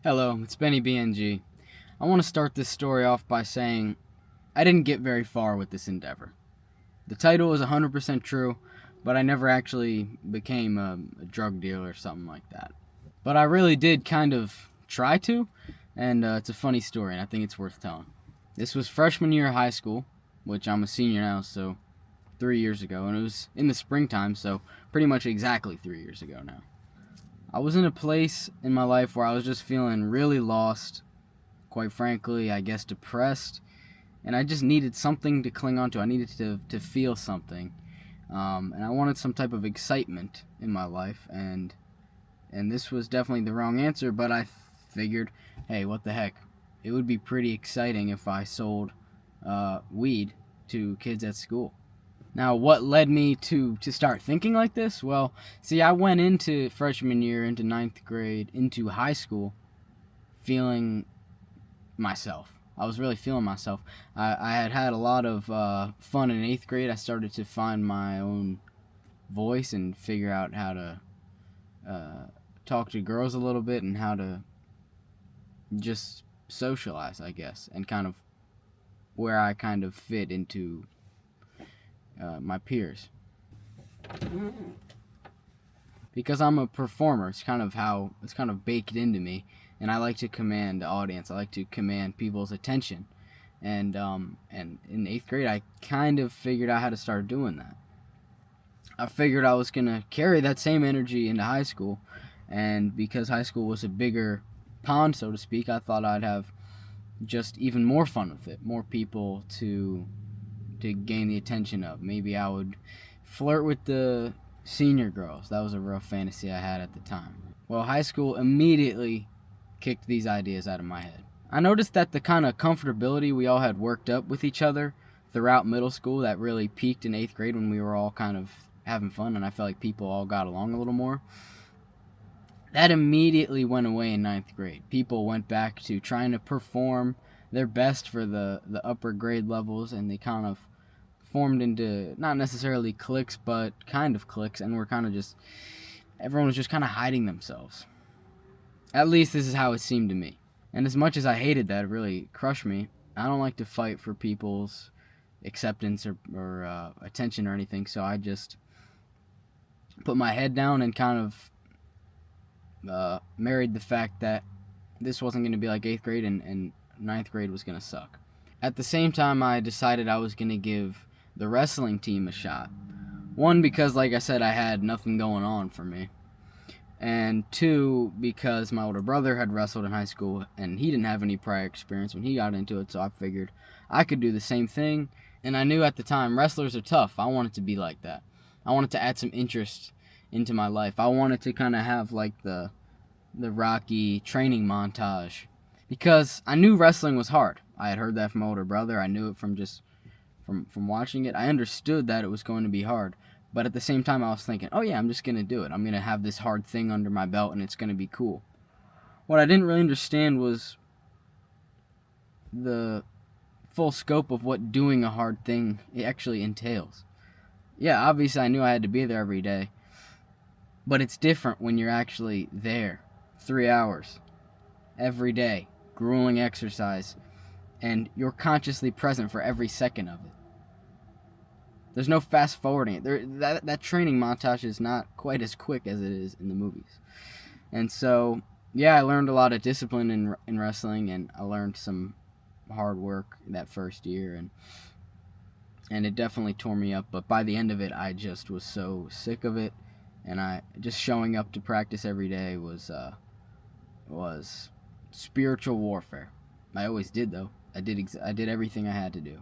Hello, it's Benny BNG. I want to start this story off by saying I didn't get very far with this endeavor. The title is 100% true, but I never actually became a drug dealer or something like that. But I really did kind of try to, and it's a funny story, and I think it's worth telling. This was freshman year of high school, which I'm a senior now, so 3 years ago, and it was in the springtime, so pretty much exactly 3 years ago now. I was in a place in my life where I was just feeling really lost, quite frankly, I guess depressed, and I just needed something to cling on to. I needed to feel something, and I wanted some type of excitement in my life, and this was definitely the wrong answer, but I figured, hey, what the heck? It would be pretty exciting if I sold weed to kids at school. Now, what led me to start thinking like this? Well, see, I went into freshman year, into ninth grade, into high school, feeling myself. I was really feeling myself. I had had a lot of fun in eighth grade. I started to find my own voice and figure out how to talk to girls a little bit and how to just socialize, I guess, and kind of where I kind of fit into my peers. Because I'm a performer, it's kind of baked into me, and I like to command the audience. I like to command people's attention, and in eighth grade, I kind of figured out how to start doing that. I figured I was gonna carry that same energy into high school, and because high school was a bigger pond, so to speak, I thought I'd have just even more fun with it, more people to gain the attention of. Maybe I would flirt with the senior girls. That was a real fantasy I had at the time. Well, high school immediately kicked these ideas out of my head. I noticed that the kind of comfortability we all had worked up with each other throughout middle school that really peaked in eighth grade when we were all kind of having fun and I felt like people all got along a little more. That immediately went away in ninth grade. People went back to trying to perform their best for the upper grade levels, and they kind of formed into not necessarily cliques, but kind of cliques, and everyone was just kind of hiding themselves. At least this is how it seemed to me. And as much as I hated that, it really crushed me. I don't like to fight for people's acceptance or attention or anything, so I just put my head down and kind of married the fact that this wasn't going to be like eighth grade and ninth grade was going to suck. At the same time, I decided I was going to give the wrestling team a shot. One, because, like I said, I had nothing going on for me. And two, because my older brother had wrestled in high school and he didn't have any prior experience when he got into it, so I figured I could do the same thing. And I knew at the time wrestlers are tough. I wanted to be like that. I wanted to add some interest into my life. I wanted to kind of have like the Rocky training montage because I knew wrestling was hard. I had heard that from my older brother. I knew it from watching it. I understood that it was going to be hard. But at the same time, I was thinking, oh yeah, I'm just going to do it. I'm going to have this hard thing under my belt and it's going to be cool. What I didn't really understand was the full scope of what doing a hard thing actually entails. Yeah, obviously I knew I had to be there every day. But it's different when you're actually there. 3 hours. Every day. Grueling exercise. And you're consciously present for every second of it. There's no fast forwarding it. That training montage is not quite as quick as it is in the movies. And so, yeah, I learned a lot of discipline in wrestling, and I learned some hard work that first year, and it definitely tore me up. But by the end of it, I just was so sick of it, and I just showing up to practice every day was spiritual warfare. I always did, though. I did everything I had to do.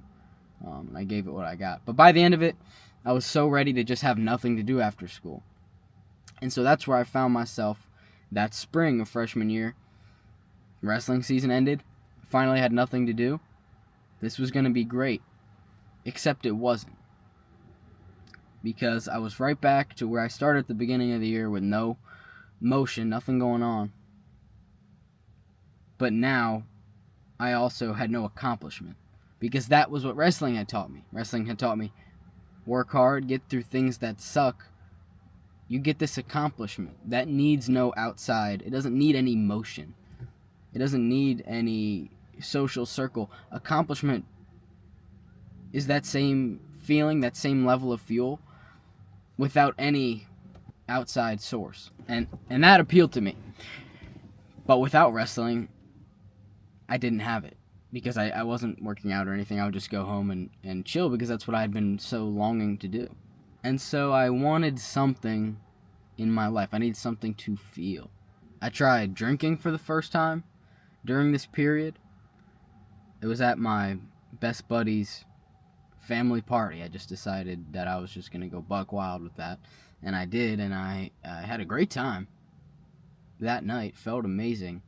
I gave it what I got. But by the end of it, I was so ready to just have nothing to do after school. And so that's where I found myself that spring of freshman year. Wrestling season ended. Finally had nothing to do. This was going to be great. Except it wasn't. Because I was right back to where I started at the beginning of the year with no motion, nothing going on. But now, I also had no accomplishment. Because that was what wrestling had taught me. Wrestling had taught me, work hard, get through things that suck. You get this accomplishment. That needs no outside. It doesn't need any motion. It doesn't need any social circle. Accomplishment is that same feeling, that same level of fuel, without any outside source. And that appealed to me. But without wrestling, I didn't have it. Because I wasn't working out or anything. I would just go home and chill, because that's what I had been so longing to do. And so I wanted something in my life. I needed something to feel. I tried drinking for the first time during this period. It was at my best buddy's family party. I just decided that I was just going to go buck wild with that. And I did, and I had a great time that night. Felt amazing.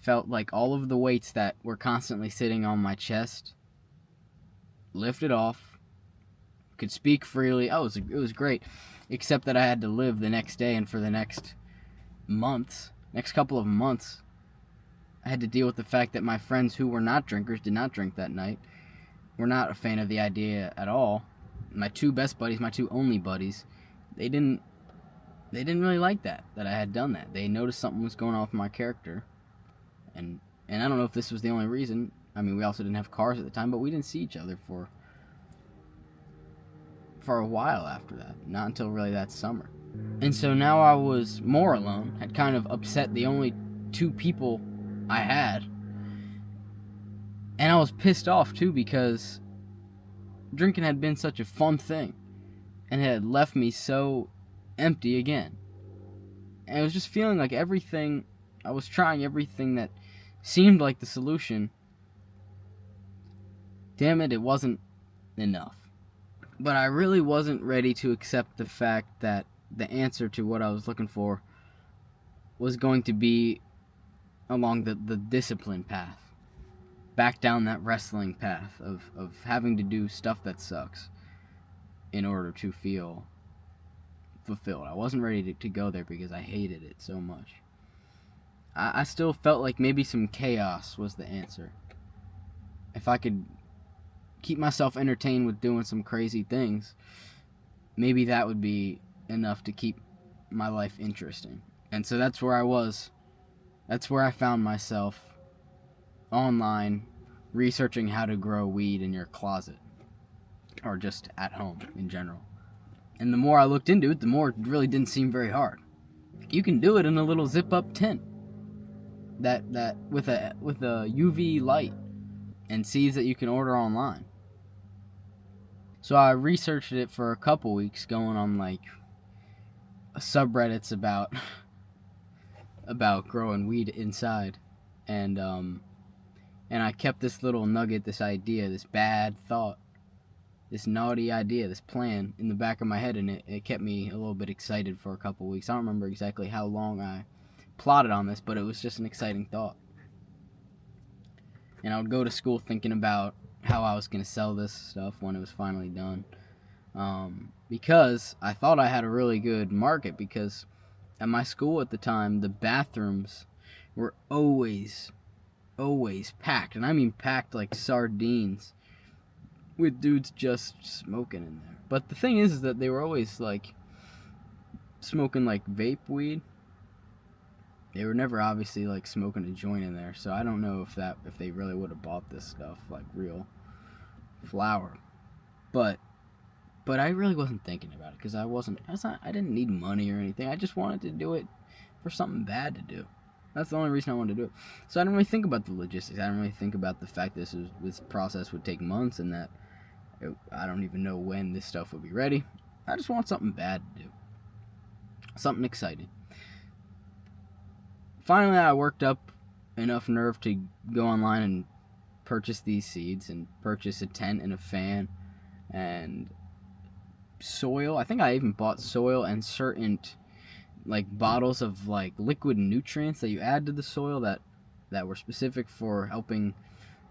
Felt like all of the weights that were constantly sitting on my chest lifted off. Could speak freely. Oh, it was great. Except that I had to live the next day, and for the next couple of months, I had to deal with the fact that my friends who were not drinkers, did not drink that night, were not a fan of the idea at all. My two best buddies, my two only buddies, they didn't really like that I had done that. They noticed something was going on with my character. And I don't know if this was the only reason. I mean, we also didn't have cars at the time, but we didn't see each other for a while after that. Not until really that summer. And so now I was more alone. Had kind of upset the only two people I had. And I was pissed off too, because drinking had been such a fun thing. And it had left me so empty again. And I was just feeling like I was trying everything that seemed like the solution. Damn it wasn't enough. But I really wasn't ready to accept the fact that the answer to what I was looking for was going to be along the discipline path. Back down that wrestling path of having to do stuff that sucks in order to feel fulfilled. I wasn't ready to go there because I hated it so much. I still felt like maybe some chaos was the answer. If I could keep myself entertained with doing some crazy things, maybe that would be enough to keep my life interesting. And so that's where I was. That's where I found myself, online, researching how to grow weed in your closet, or just at home in general. And the more I looked into it, the more it really didn't seem very hard. You can do it in a little zip-up tent that with a UV light and seeds that you can order online. So I researched it for a couple weeks, going on like subreddits about growing weed inside, and I kept this little nugget, this idea, this bad thought, this naughty idea, this plan in the back of my head, and it kept me a little bit excited for a couple weeks. I don't remember exactly how long I plotted on this, but it was just an exciting thought. And I would go to school thinking about how I was going to sell this stuff when it was finally done. Because I thought I had a really good market, because at my school at the time, the bathrooms were always packed. And I mean packed like sardines, with dudes just smoking in there. But the thing is that they were always like smoking like vape weed. They were never obviously like smoking a joint in there, so I don't know if they really would have bought this stuff, like real flower. But I really wasn't thinking about it, because I didn't need money or anything. I just wanted to do it for something bad to do. That's the only reason I wanted to do it. So I didn't really think about the logistics. I didn't really think about the fact this process would take months, and that I don't even know when this stuff would be ready. I just want something bad to do, something exciting. Finally, I worked up enough nerve to go online and purchase these seeds, and purchase a tent and a fan and soil. I think I even bought soil and certain like bottles of like liquid nutrients that you add to the soil that were specific for helping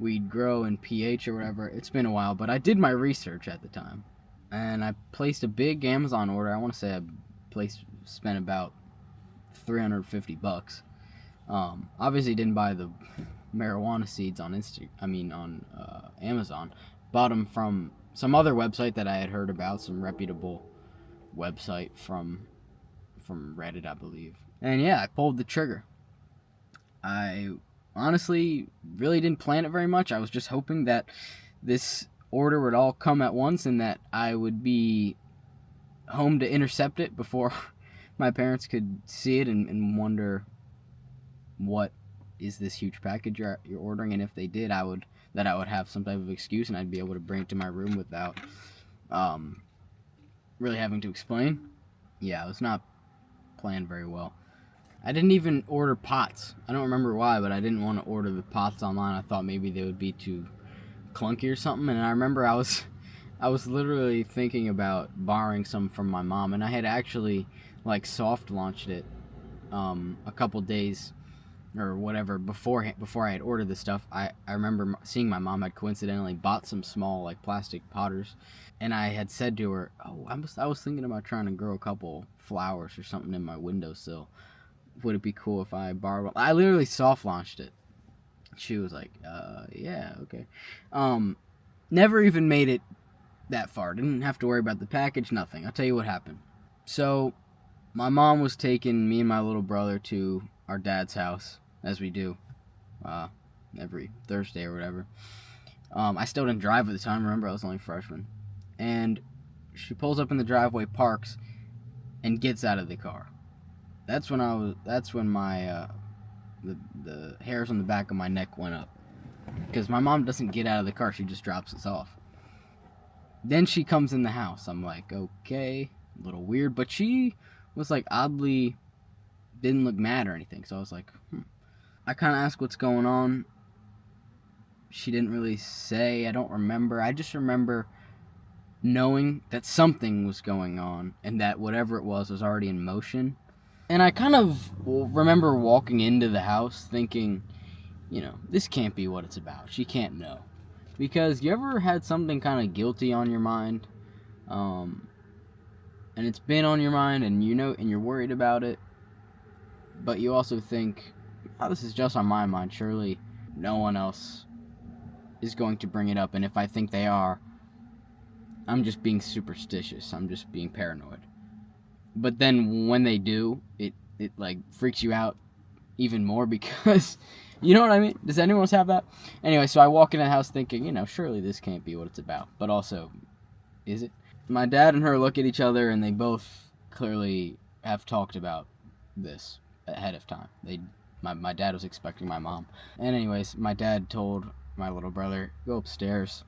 weed grow and pH or whatever. It's been a while, but I did my research at the time, and I placed a big Amazon order. I want to say I spent about $350. Obviously didn't buy the marijuana seeds on Amazon. Bought them from some other website that I had heard about, some reputable website from Reddit, I believe. And yeah, I pulled the trigger. I honestly really didn't plan it very much. I was just hoping that this order would all come at once and that I would be home to intercept it before my parents could see it and wonder what is this huge package you're ordering, and if they did, I would have some type of excuse and I'd be able to bring it to my room without um, really having to explain. Yeah, it was not planned very well. I didn't even order pots. I don't remember why, but I didn't want to order the pots online. I thought maybe they would be too clunky or something. And I remember I was literally thinking about borrowing some from my mom, and I had actually like soft launched it a couple days or whatever before I had ordered the stuff. I remember seeing my mom had coincidentally bought some small like plastic potters, and I had said to her, "Oh, I was thinking about trying to grow a couple flowers or something in my windowsill. Would it be cool if I borrowed one?" I literally soft launched it. She was like, yeah, okay." Never even made it that far. Didn't have to worry about the package, nothing. I'll tell you what happened. So, my mom was taking me and my little brother to our dad's house, as we do uh, every Thursday or whatever. I still didn't drive at the time. Remember, I was only a freshman. And she pulls up in the driveway, parks, and gets out of the car. That's when my the hairs on the back of my neck went up, because my mom doesn't get out of the car; she just drops us off. Then she comes in the house. I'm like, okay, a little weird, but she was like oddly didn't look mad or anything. So I was like, I kind of asked what's going on. She didn't really say. I don't remember. I just remember knowing that something was going on and that whatever it was already in motion. And I kind of remember walking into the house thinking, this can't be what it's about. She can't know. Because you ever had something kind of guilty on your mind, and it's been on your mind, and and you're worried about it, but you also think, oh, this is just on my mind. Surely no one else is going to bring it up, and if I think they are, I'm just being superstitious. I'm just being paranoid. But then when they do, it like freaks you out even more because you know what I mean? Does anyone else have that? Anyway, so I walk into the house thinking, surely this can't be what it's about. But also, is it? My dad and her look at each other and they both clearly have talked about this ahead of time. My dad was expecting my mom. And anyways, my dad told my little brother, "Go upstairs.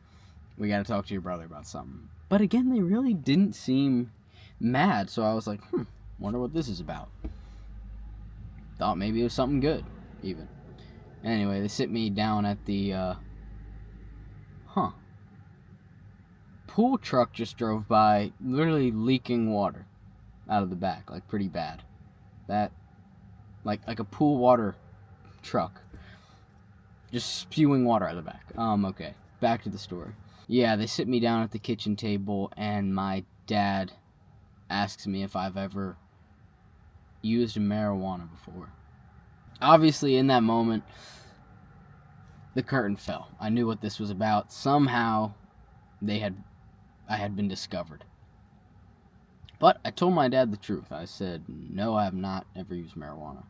We got to talk to your brother about something." But again, they really didn't seem mad, so I was like, wonder what this is about. Thought maybe it was something good, even. Anyway, they sit me down at the, pool truck just drove by, literally leaking water out of the back, like pretty bad. That, like a pool water truck, just spewing water out of the back. Okay, back to the story. Yeah, they sit me down at the kitchen table, and my dad asks me if I've ever used marijuana before. Obviously, in that moment, the curtain fell. I knew what this was about. Somehow, I had been discovered. But I told my dad the truth. I said, "No, I have not ever used marijuana."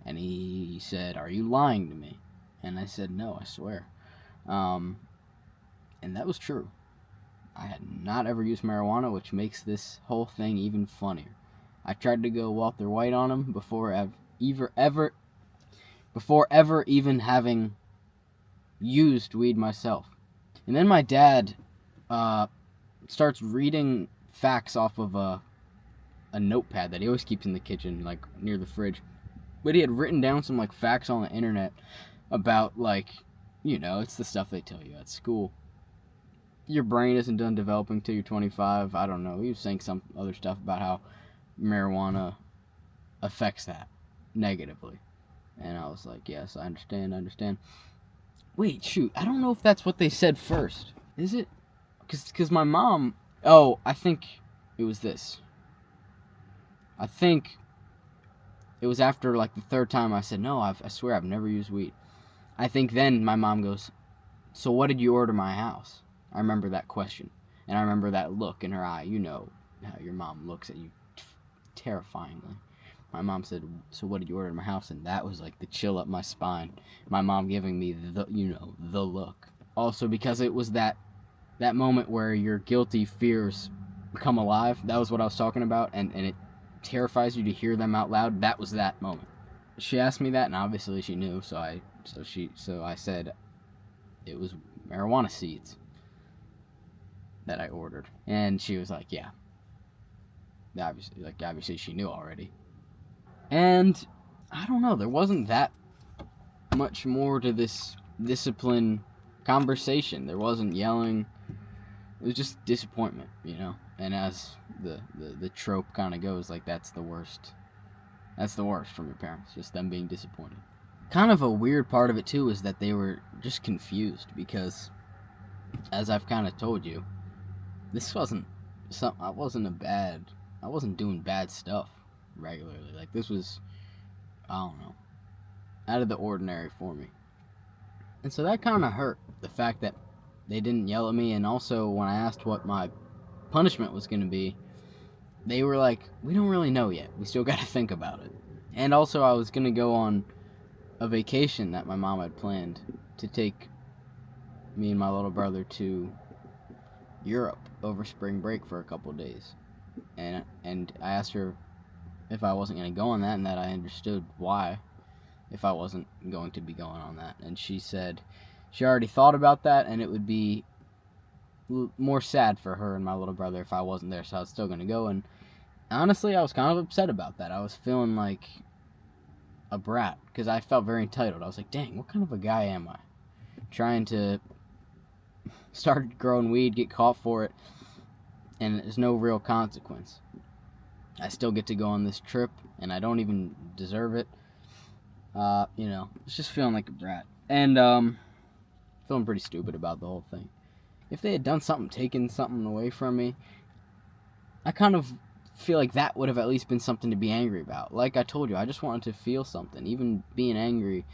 And he said, "Are you lying to me?" And I said, "No, I swear." And that was true. I had not ever used marijuana, which makes this whole thing even funnier. I tried to go Walter White on him before ever even having used weed myself. And then my dad starts reading facts off of a notepad that he always keeps in the kitchen, like near the fridge. But he had written down some like facts on the internet about it's the stuff they tell you at school. Your brain isn't done developing till you're 25. I don't know. He was saying some other stuff about how marijuana affects that negatively. And I was like, yes, I understand. Wait, shoot. I don't know if that's what they said first. Is it? Because my mom... Oh, I think it was this. I think it was after like the third time I said, "No, I swear I've never used weed." I think then my mom goes, "So what did you order my house?" I remember that question. And I remember that look in her eye. You know how your mom looks at you terrifyingly. my mom said, "So what did you order in my house?" And that was like the chill up my spine. My mom giving me the look. Also because it was that moment where your guilty fears come alive. That was what I was talking about, and it terrifies you to hear them out loud. That was that moment. She asked me that, and obviously she knew. So I said it was marijuana seeds that I ordered, and she was like, "Yeah." Obviously she knew already. And I don't know, there wasn't that much more to this discipline conversation. There wasn't yelling. It was just disappointment, And as the trope kind of goes, like that's the worst. That's the worst from your parents, just them being disappointed. Kind of a weird part of it too is that they were just confused because, as I've kind of told you, this wasn't I wasn't doing bad stuff regularly. Like this was, I don't know, out of the ordinary for me. And so that kind of hurt, the fact that they didn't yell at me. And also when I asked what my punishment was going to be, they were like, "We don't really know yet. We still got to think about it." And also I was going to go on a vacation that my mom had planned to take me and my little brother to Europe over spring break for a couple of days. And I asked her if I wasn't going to go on that, and that I understood why if I wasn't going to be going on that. And she said she already thought about that, and it would be more sad for her and my little brother if I wasn't there, so I was still going to go. And honestly, I was kind of upset about that. I was feeling like a brat because I felt very entitled. I was like, dang, what kind of a guy am I? Trying to start growing weed, get caught for it, and there's no real consequence. I still get to go on this trip, and I don't even deserve it. It's just feeling like a brat. And, feeling pretty stupid about the whole thing. If they had done something, taken something away from me, I kind of feel like that would have at least been something to be angry about. Like I told you, I just wanted to feel something. Even being angry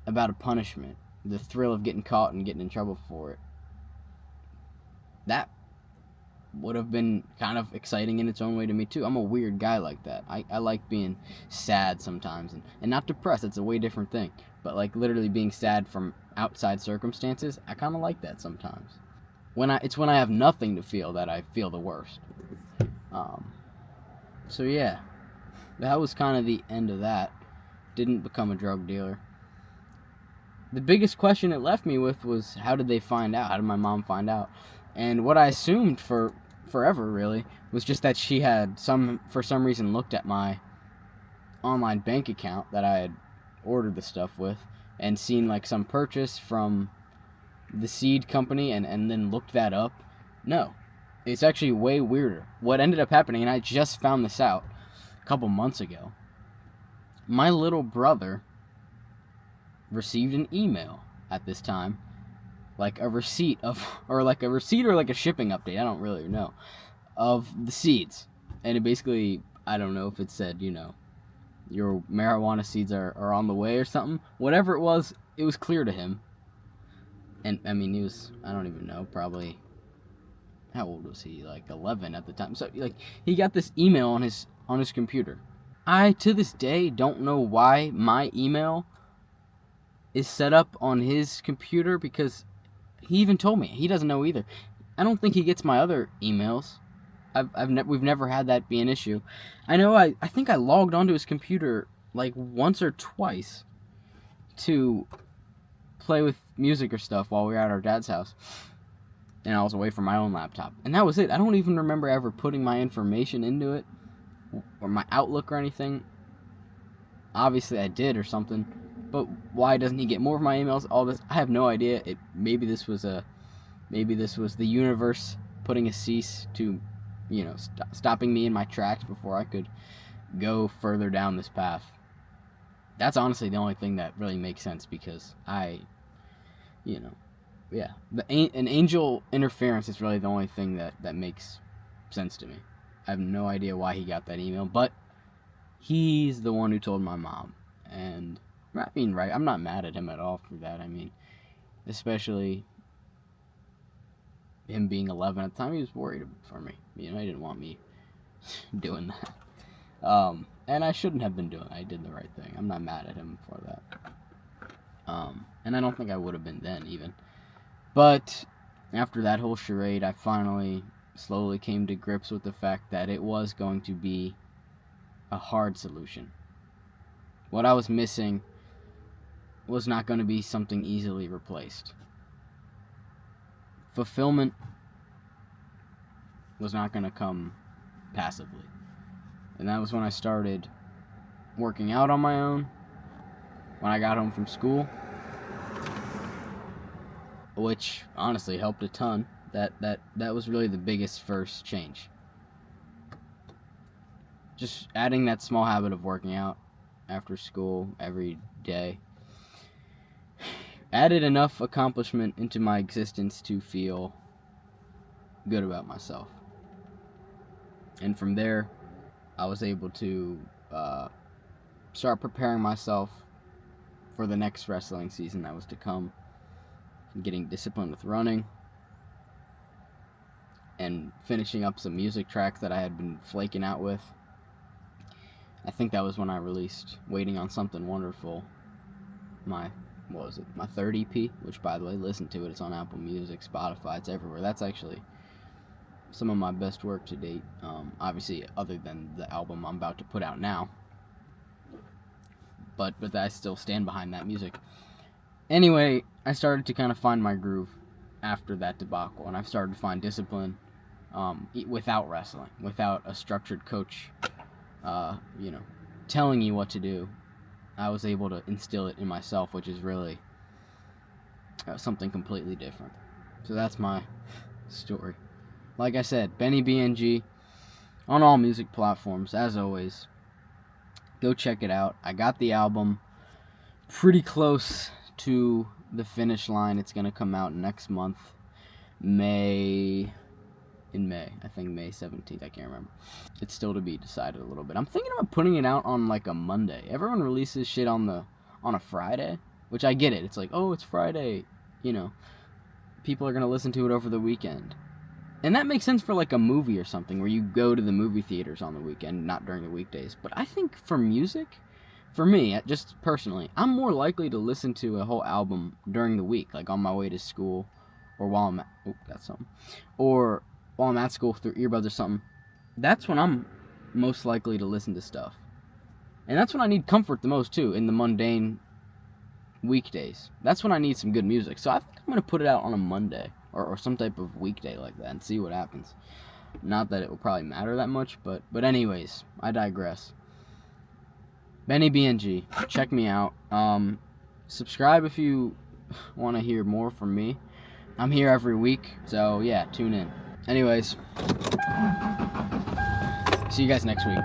about a punishment, the thrill of getting caught and getting in trouble for it, that would have been kind of exciting in its own way to me too. I'm a weird guy like that. I like being sad sometimes, and not depressed. It's a way different thing. But like literally being sad from outside circumstances, I kind of like that sometimes. It's when I have nothing to feel that I feel the worst. So yeah, that was kind of the end of that. Didn't become a drug dealer. The biggest question it left me with was, how did they find out? How did my mom find out? And what I assumed for forever, really, was just that she had for some reason looked at my online bank account that I had ordered the stuff with and seen like some purchase from the seed company and then looked that up. No, it's actually way weirder. What ended up happening, and I just found this out a couple months ago, my little brother received an email at this time, like a receipt or like a shipping update, I don't really know, of the seeds. And it basically, I don't know if it said, your marijuana seeds are on the way or something. Whatever it was clear to him. And I mean, he was, I don't even know, probably, how old was he? Like 11 at the time. So like he got this email on his computer. I to this day don't know why my email is set up on his computer, because he even told me he doesn't know either. I don't think he gets my other emails. We've never had that be an issue. I know I think I logged onto his computer like once or twice to play with music or stuff while we were at our dad's house, and I was away from my own laptop, and that was it. I don't even remember ever putting my information into it or my Outlook or anything. Obviously I did or something, but why doesn't he get more of my emails? All this, I have no idea. Maybe this was the universe putting a cease to, stopping me in my tracks before I could go further down this path. That's honestly the only thing that really makes sense, because an angel interference is really the only thing that makes sense to me. I have no idea why he got that email, but he's the one who told my mom. And I mean, right, I'm not mad at him at all for that. I mean, especially him being 11 at the time, he was worried for me. He didn't want me doing that. And I shouldn't have been doing it. I did the right thing. I'm not mad at him for that. And I don't think I would have been then even. But after that whole charade, I finally slowly came to grips with the fact that it was going to be a hard solution. What I was missing was not going to be something easily replaced. Fulfillment was not going to come passively. And that was when I started working out on my own, when I got home from school, which honestly helped a ton. That was really the biggest first change. Just adding that small habit of working out after school every day added enough accomplishment into my existence to feel good about myself. And from there, I was able to start preparing myself for the next wrestling season that was to come, getting disciplined with running, and finishing up some music tracks that I had been flaking out with. I think that was when I released Waiting on Something Wonderful, my third EP, which, by the way, listen to it. It's on Apple Music, Spotify, it's everywhere. That's actually some of my best work to date, obviously other than the album I'm about to put out now. But I still stand behind that music. Anyway, I started to kind of find my groove after that debacle, and I've started to find discipline without wrestling, without a structured coach, telling you what to do. I was able to instill it in myself, which is really something completely different. So that's my story. Like I said, Benny BNG on all music platforms, as always. Go check it out. I got the album pretty close to the finish line. It's going to come out next month, May. I think May 17th. I can't remember. It's still to be decided a little bit. I'm thinking about putting it out on like a Monday. Everyone releases shit on a Friday, which I get it. It's like, oh, it's Friday. People are going to listen to it over the weekend. And that makes sense for like a movie or something where you go to the movie theaters on the weekend, not during the weekdays. But I think for music, for me, just personally, I'm more likely to listen to a whole album during the week, like on my way to school, or while I'm at school through earbuds or something. That's when I'm most likely to listen to stuff. And that's when I need comfort the most too, in the mundane weekdays. That's when I need some good music. So I think I'm going to put it out on a Monday. Or some type of weekday like that and see what happens. Not that it will probably matter that much, but anyways, I digress. Benny BNG, check me out. Subscribe if you want to hear more from me. I'm here every week, so yeah, tune in. Anyways, see you guys next week.